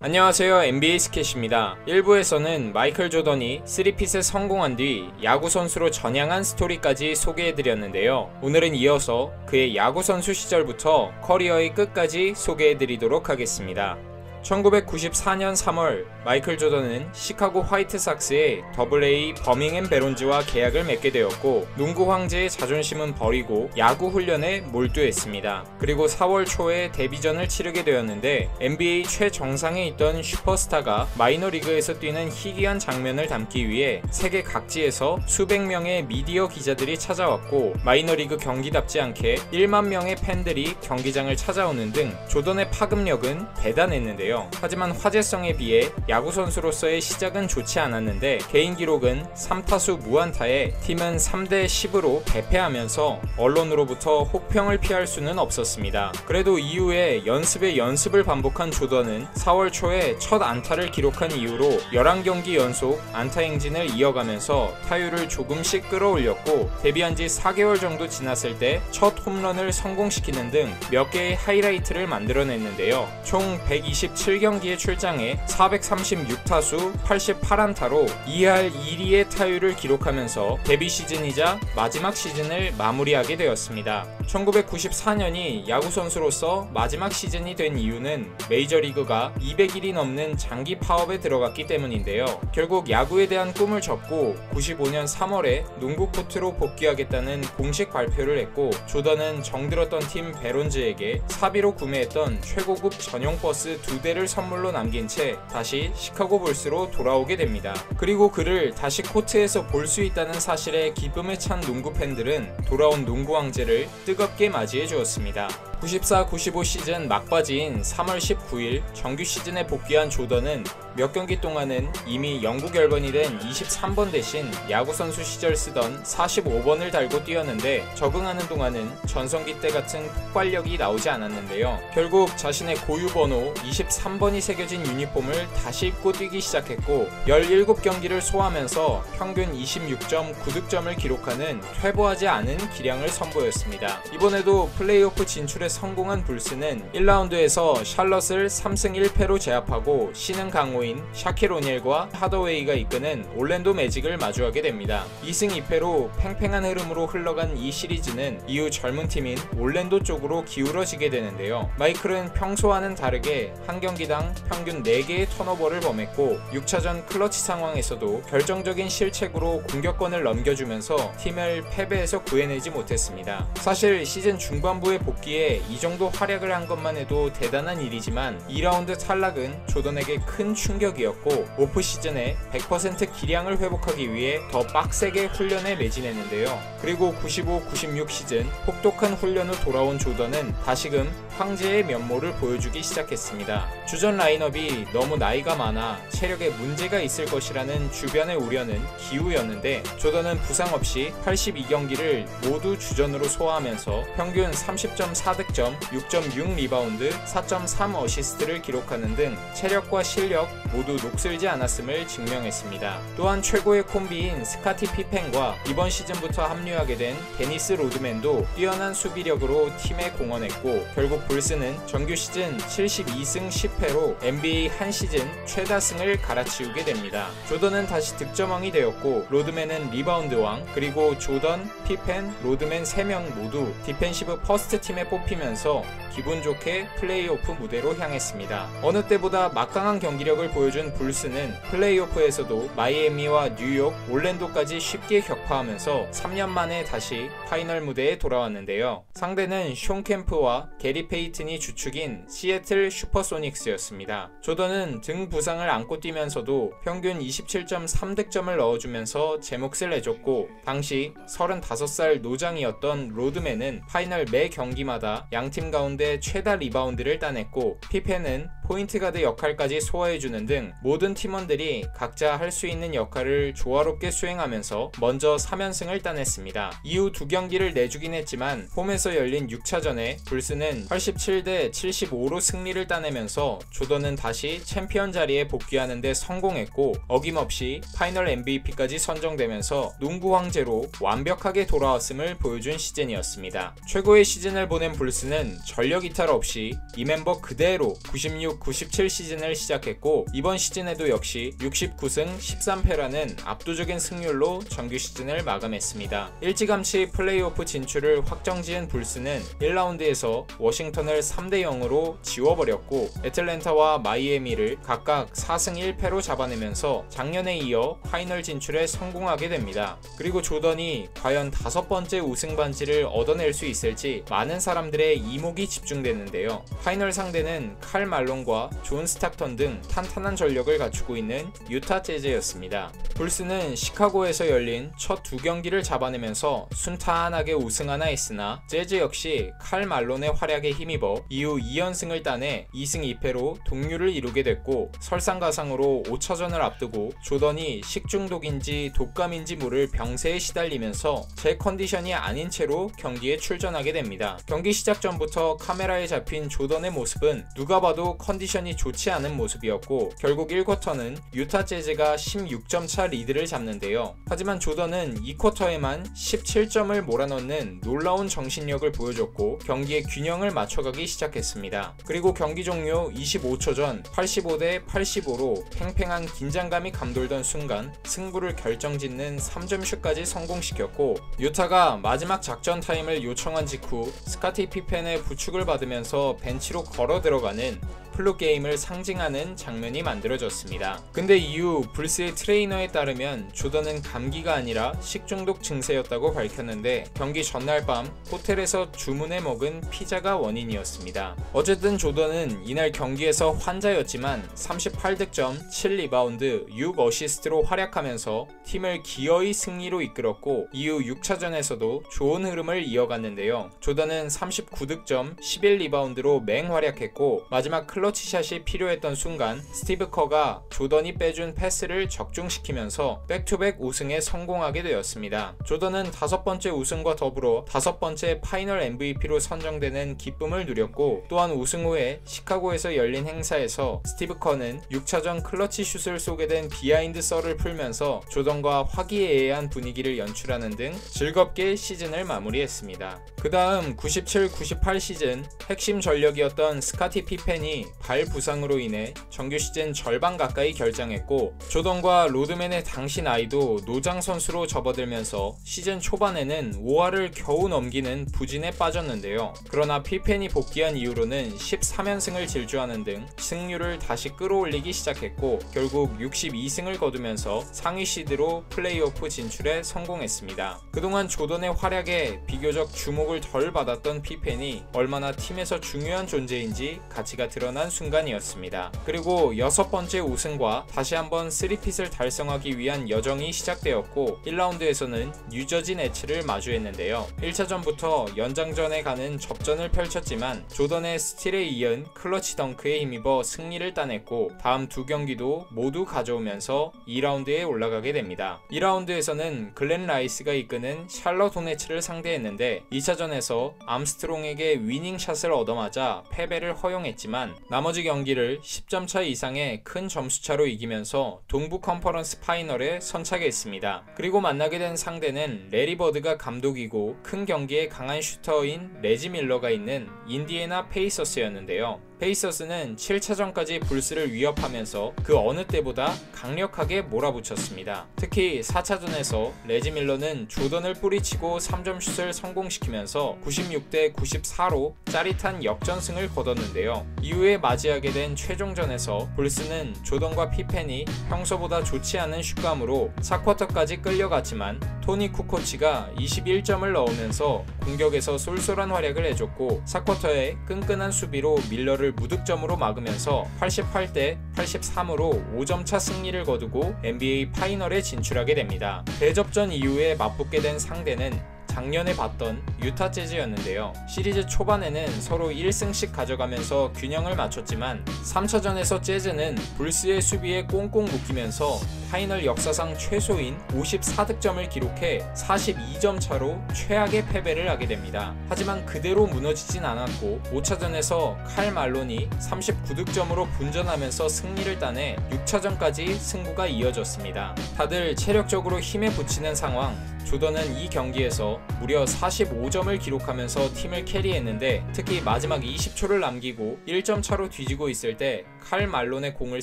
안녕하세요, NBA 스켓입니다. 1부에서는 마이클 조던이 3핏에 성공한 뒤 야구 선수로 전향한 스토리까지 소개해드렸는데요. 오늘은 이어서 그의 야구 선수 시절부터 커리어의 끝까지 소개해드리도록 하겠습니다. 1994년 3월 마이클 조던은 시카고 화이트삭스의 AA 버밍햄 베론즈와 계약을 맺게 되었고, 농구 황제의 자존심은 버리고 야구 훈련에 몰두했습니다. 그리고 4월 초에 데뷔전을 치르게 되었는데, NBA 최정상에 있던 슈퍼스타가 마이너리그에서 뛰는 희귀한 장면을 담기 위해 세계 각지에서 수백 명의 미디어 기자들이 찾아왔고, 마이너리그 경기답지 않게 1만 명의 팬들이 경기장을 찾아오는 등 조던의 파급력은 대단했는데요. 하지만 화제성에 비해 야구 선수로서의 시작은 좋지 않았는데, 개인 기록은 3타수 무안타에 팀은 3대 10으로 패패하면서 언론으로부터 혹평을 피할 수는 없었습니다. 그래도 이후에 연습에 연습을 반복한 조던은 4월 초에 첫 안타를 기록한 이후로 11경기 연속 안타 행진을 이어가면서 타율을 조금씩 끌어올렸고, 데뷔한 지 4개월 정도 지났을 때 첫 홈런을 성공시키는 등 몇 개의 하이라이트를 만들어냈는데요. 총 127경기에 출장해 436타수 88안타로 2할 1리의 타율을 기록하면서 데뷔 시즌이자 마지막 시즌을 마무리하게 되었습니다. 1994년이 야구 선수로서 마지막 시즌이 된 이유는 메이저리그가 200일이 넘는 장기 파업에 들어갔기 때문인데요. 결국 야구에 대한 꿈을 접고 95년 3월에 농구 코트로 복귀하겠다는 공식 발표를 했고, 조던은 정들었던 팀 베론즈에게 사비로 구매했던 최고급 전용 버스 2대를 선물로 남긴 채 다시 시카고 불스로 돌아오게 됩니다. 그리고 그를 다시 코트에서 볼 수 있다는 사실에 기쁨에 찬 농구 팬들은 돌아온 농구 왕제를 뜨겁게 맞이해 주었습니다. 94-95 시즌 막바지인 3월 19일 정규 시즌에 복귀한 조던은 몇 경기 동안은 이미 영구 결번이 된 23번 대신 야구 선수 시절 쓰던 45번을 달고 뛰었는데, 적응하는 동안은 전성기 때 같은 폭발력이 나오지 않았는데요. 결국 자신의 고유 번호 23번이 새겨진 유니폼을 다시 입고 뛰기 시작했고, 17경기를 소화하면서 평균 26.9득점을 기록하는 퇴보하지 않은 기량을 선보였습니다. 이번에도 플레이오프 진출에 성공한 불스는 1라운드에서 샬럿을 3승 1패로 제압하고 신흥 강호인 샤킬 오닐과 하더웨이가 이끄는 올랜도 매직을 마주하게 됩니다. 2승 2패로 팽팽한 흐름으로 흘러간 이 시리즈는 이후 젊은 팀인 올랜도 쪽으로 기울어지게 되는데요. 마이클은 평소와는 다르게 한 경기당 평균 4개의 턴오버를 범했고, 6차전 클러치 상황에서도 결정적인 실책으로 공격권을 넘겨주면서 팀을 패배에서 구해내지 못했습니다. 사실 시즌 중반부에 복귀해 이 정도 활약을 한 것만 해도 대단한 일이지만, 2라운드 탈락은 조던에게 큰 충격이었고, 오프 시즌에 100% 기량을 회복하기 위해 더 빡세게 훈련에 매진했는데요. 그리고 95-96 시즌 혹독한 훈련 후 돌아온 조던은 다시금 황제의 면모를 보여주기 시작했습니다. 주전 라인업이 너무 나이가 많아 체력에 문제가 있을 것이라는 주변의 우려는 기우였는데, 조던은 부상 없이 82경기를 모두 주전으로 소화하면서 평균 30.4득점, 6.6 리바운드, 4.3 어시스트를 기록하는 등 체력과 실력 모두 녹슬지 않았음을 증명했습니다. 또한 최고의 콤비인 스카티 피펜과 이번 시즌부터 합류하게 된 데니스 로드맨도 뛰어난 수비력으로 팀에 공헌했고, 결국 불스는 정규 시즌 72승 10패로 NBA 한 시즌 최다승을 갈아치우게 됩니다. 조던은 다시 득점왕이 되었고, 로드맨은 리바운드왕, 그리고 조던, 피펜, 로드맨 3명 모두 디펜시브 퍼스트 팀에 뽑히면서 기분 좋게 플레이오프 무대로 향했습니다. 어느 때보다 막강한 경기력을 보여준 불스는 플레이오프에서도 마이애미와 뉴욕, 올랜도까지 쉽게 격파하면서 3년 만에 다시 파이널 무대에 돌아왔는데요. 상대는 숀 캠프와 게리 페이튼이 주축인 시애틀 슈퍼소닉스였습니다. 조던은 등 부상을 안고 뛰면서도 평균 27.3득점을 넣어주면서 제 몫을 내줬고, 당시 35살 노장이었던 로드맨은 파이널 매 경기마다 양팀 가운데 최다 리바운드를 따냈고, 피펜은 포인트 가드 역할까지 소화해주는 등 모든 팀원들이 각자 할 수 있는 역할을 조화롭게 수행하면서 먼저 3연승을 따냈습니다. 이후 2경기를 내주긴 했지만 홈에서 열린 6차전에 불스는 87대 75로 승리를 따내면서 조던은 다시 챔피언 자리에 복귀하는 데 성공했고, 어김없이 파이널 MVP까지 선정되면서 농구 황제로 완벽하게 돌아왔음을 보여준 시즌이었습니다. 최고의 시즌을 보낸 불스 불스는 전력 이탈 없이 이 멤버 그대로 96-97 시즌을 시작했고 이번 시즌에도 역시 69승 13패라는 압도적인 승률로 정규 시즌을 마감했습니다. 일찌감치 플레이오프 진출을 확정지은 불스는 1라운드에서 워싱턴을 3대0으로 지워버렸고 애틀랜타와 마이애미를 각각 4승 1패로 잡아내면서 작년에 이어 파이널 진출에 성공하게 됩니다. 그리고 조던이 과연 5번째 우승 반지를 얻어낼 수 있을지 많은 사람들의 이목이 집중되는데요. 파이널 상대는 칼 말론과 존 스탁턴 등 탄탄한 전력을 갖추고 있는 유타 재즈였습니다. 불스는 시카고에서 열린 첫 2경기를 잡아내면서 순탄하게 우승하나 했으나 재즈 역시 칼 말론의 활약에 힘입어 이후 2연승을 따내 2승 2패로 동률을 이루게 됐고 설상가상으로 5차전을 앞두고 조던이 식중독인지 독감인지 모를 병세에 시달리면서 제 컨디션이 아닌 채로 경기에 출전하게 됩니다. 경기 시작 전부터 카메라에 잡힌 조던의 모습은 누가 봐도 컨디션이 좋지 않은 모습이었고 결국 1쿼터는 유타 재즈가 16점 차 리드를 잡는데요. 하지만 조던은 2쿼터에만 17점을 몰아넣는 놀라운 정신력을 보여줬고 경기의 균형을 맞춰가기 시작했습니다. 그리고 경기 종료 25초 전 85대 85로 팽팽한 긴장감이 감돌던 순간 승부를 결정짓는 3점 슛까지 성공시켰고 유타가 마지막 작전 타임을 요청한 직후 스카티 피펜의 부축을 받으면서 벤치로 걸어 들어가는 플루 게임을 상징하는 장면이 만들어졌습니다. 근데 이후 불스의 트레이너에 따르면 조던은 감기가 아니라 식중독 증세였다고 밝혔는데 경기 전날 밤 호텔에서 주문해 먹은 피자가 원인이었습니다. 어쨌든 조던은 이날 경기에서 환자였지만 38득점, 7리바운드, 6어시스트로 활약하면서 팀을 기어이 승리로 이끌었고 이후 6차전에서도 좋은 흐름을 이어갔는데요. 조던은 39득점, 11리바운드로 맹활약했고 마지막 클러치샷이 필요했던 순간 스티브 커가 조던이 빼준 패스를 적중시키면서 백투백 우승에 성공하게 되었습니다. 조던은 5번째 우승과 더불어 5번째 파이널 MVP로 선정되는 기쁨을 누렸고 또한 우승 후에 시카고에서 열린 행사에서 스티브 커는 6차전 클러치 슛을 쏘게 된 비하인드 썰을 풀면서 조던과 화기애애한 분위기를 연출하는 등 즐겁게 시즌을 마무리했습니다. 그 다음 97-98 시즌 핵심 전력이었던 스카티 피펜이 발 부상으로 인해 정규 시즌 절반 가까이 결장했고 조던과 로드맨의 당시 나이도 노장 선수로 접어들면서 시즌 초반에는 5할을 겨우 넘기는 부진에 빠졌는데요. 그러나 피펜이 복귀한 이후로는 13연승을 질주하는 등 승률을 다시 끌어올리기 시작했고 결국 62승을 거두면서 상위 시드로 플레이오프 진출에 성공했습니다. 그동안 조던의 활약에 비교적 주목을 덜 받았던 피펜이 얼마나 팀에서 중요한 존재인지 가치가 드러난 순간이었습니다. 그리고 6번째 우승과 다시 한번 3핏을 달성하기 위한 여정이 시작되었고 1라운드에서는 뉴저지 네츠를 마주했는데요. 1차전부터 연장전에 가는 접전을 펼쳤지만 조던의 스틸에 이은 클러치 덩크에 힘입어 승리를 따냈고 다음 2경기도 모두 가져오면서 2라운드에 올라가게 됩니다. 2라운드에서는 글렌 라이스가 이끄는 샬럿 호네츠를 상대했는데 2차전에서 암스트롱에게 위닝샷을 얻어맞아 패배를 허용했지만 나머지 경기를 10점 차 이상의 큰 점수차로 이기면서 동부 컨퍼런스 파이널에 선착했습니다. 그리고 만나게 된 상대는 레리 버드가 감독이고 큰 경기에 강한 슈터인 레지 밀러가 있는 인디애나 페이서스였는데요. 페이서스는 7차전까지 불스를 위협하면서 그 어느 때보다 강력하게 몰아붙였습니다. 특히 4차전에서 레지 밀러는 조던을 뿌리치고 3점 슛을 성공시키면서 96대 94로 짜릿한 역전승을 거뒀는데요. 이후에 맞이하게 된 최종전에서 불스는 조던과 피펜이 평소보다 좋지 않은 슛감으로 4쿼터까지 끌려갔지만 토니 쿠코치가 21점을 넣으면서 공격에서 쏠쏠한 활약을 해줬고 4쿼터에 끈끈한 수비로 밀러를 무득점으로 막으면서 88대 83으로 5점차 승리를 거두고 NBA 파이널에 진출하게 됩니다. 대접전 이후에 맞붙게 된 상대는 작년에 봤던 유타 재즈였는데요. 시리즈 초반에는 서로 1승씩 가져가면서 균형을 맞췄지만 3차전에서 재즈는 불스의 수비에 꽁꽁 묶이면서 파이널 역사상 최소인 54득점을 기록해 42점 차로 최악의 패배를 하게 됩니다. 하지만 그대로 무너지진 않았고 5차전에서 칼 말론이 39득점으로 분전하면서 승리를 따내 6차전까지 승부가 이어졌습니다. 다들 체력적으로 힘에 부치는 상황. 조던은 이 경기에서 무려 45점을 기록하면서 팀을 캐리했는데 특히 마지막 20초를 남기고 1점 차로 뒤지고 있을 때 칼 말론의 공을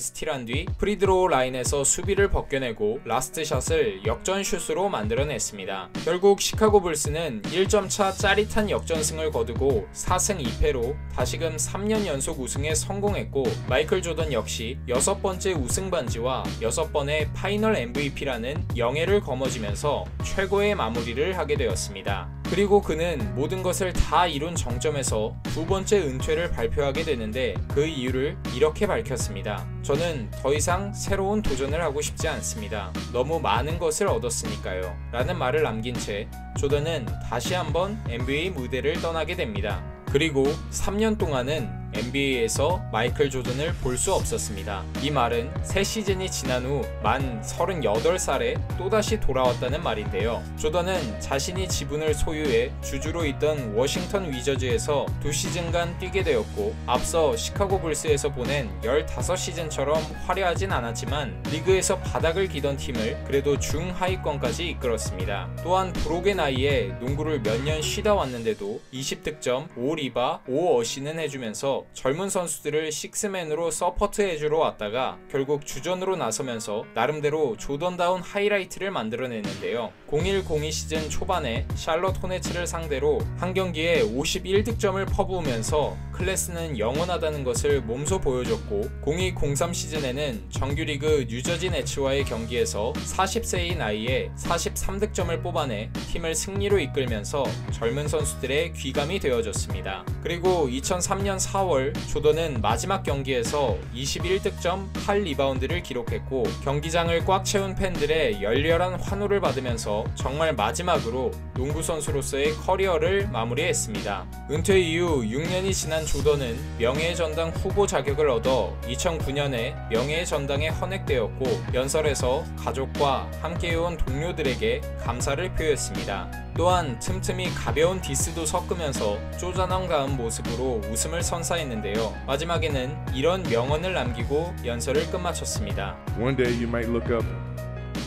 스틸한 뒤 프리드로우 라인에서 수비를 벗겨내고 라스트 샷을 역전슛으로 만들어냈습니다. 결국 시카고 불스는 1점 차 짜릿한 역전승을 거두고 4승 2패로 다시금 3년 연속 우승에 성공했고 마이클 조던 역시 6번째 우승 반지와 6번의 파이널 MVP라는 영예를 거머쥐면서 최고의 마무리를 하게 되었습니다. 그리고 그는 모든 것을 다 이룬 정점에서 두 번째 은퇴를 발표하게 되는데 그 이유를 이렇게 밝혔습니다. 저는 더 이상 새로운 도전을 하고 싶지 않습니다. 너무 많은 것을 얻었으니까요. 라는 말을 남긴 채 조던은 다시 한번 NBA 무대를 떠나게 됩니다. 그리고 3년 동안은 NBA에서 마이클 조던을 볼 수 없었습니다. 이 말은 3시즌이 지난 후 만 38살에 또다시 돌아왔다는 말인데요. 조던은 자신이 지분을 소유해 주주로 있던 워싱턴 위저즈에서 2시즌간 뛰게 되었고 앞서 시카고 불스에서 보낸 15시즌처럼 화려하진 않았지만 리그에서 바닥을 기던 팀을 그래도 중하위권까지 이끌었습니다. 또한 브록의 나이에 농구를 몇 년 쉬다 왔는데도 20득점, 5리바, 5어시는 해주면서 젊은 선수들을 식스맨으로 서포트해주러 왔다가 결국 주전으로 나서면서 나름대로 조던다운 하이라이트를 만들어냈는데요. 01-02 시즌 초반에 샬럿 호네츠를 상대로 한 경기에 51득점을 퍼부으면서 클래스는 영원하다는 것을 몸소 보여줬고 02-03 시즌에는 정규리그 뉴저지 네츠와의 경기에서 40세의 나이에 43득점을 뽑아내 팀을 승리로 이끌면서 젊은 선수들의 귀감이 되어줬습니다. 그리고 2003년 4월 조던은 마지막 경기에서 21득점 8리바운드를 기록했고 경기장을 꽉 채운 팬들의 열렬한 환호를 받으면서 정말 마지막으로 농구 선수로서의 커리어를 마무리했습니다. 은퇴 이후 6년이 지난 조던은 명예의 전당 후보 자격을 얻어 2009년에 명예의 전당에 헌액되었고 연설에서 가족과 함께해온 동료들에게 감사를 표했습니다. 또한 틈틈이 가벼운 디스도 섞으면서 쪼잔함가은 모습으로 웃음을 선사했는데요. 마지막에는 이런 명언을 남기고 연설을 끝마쳤습니다. One day you might look up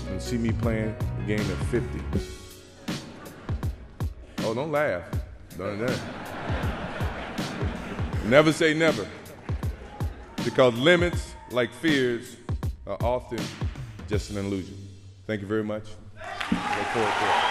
and see me playing a game at 50. Oh, don't laugh. Don't that. Never say never. Because limits, like fears, are often just an illusion. Thank you very much. Look forward to it.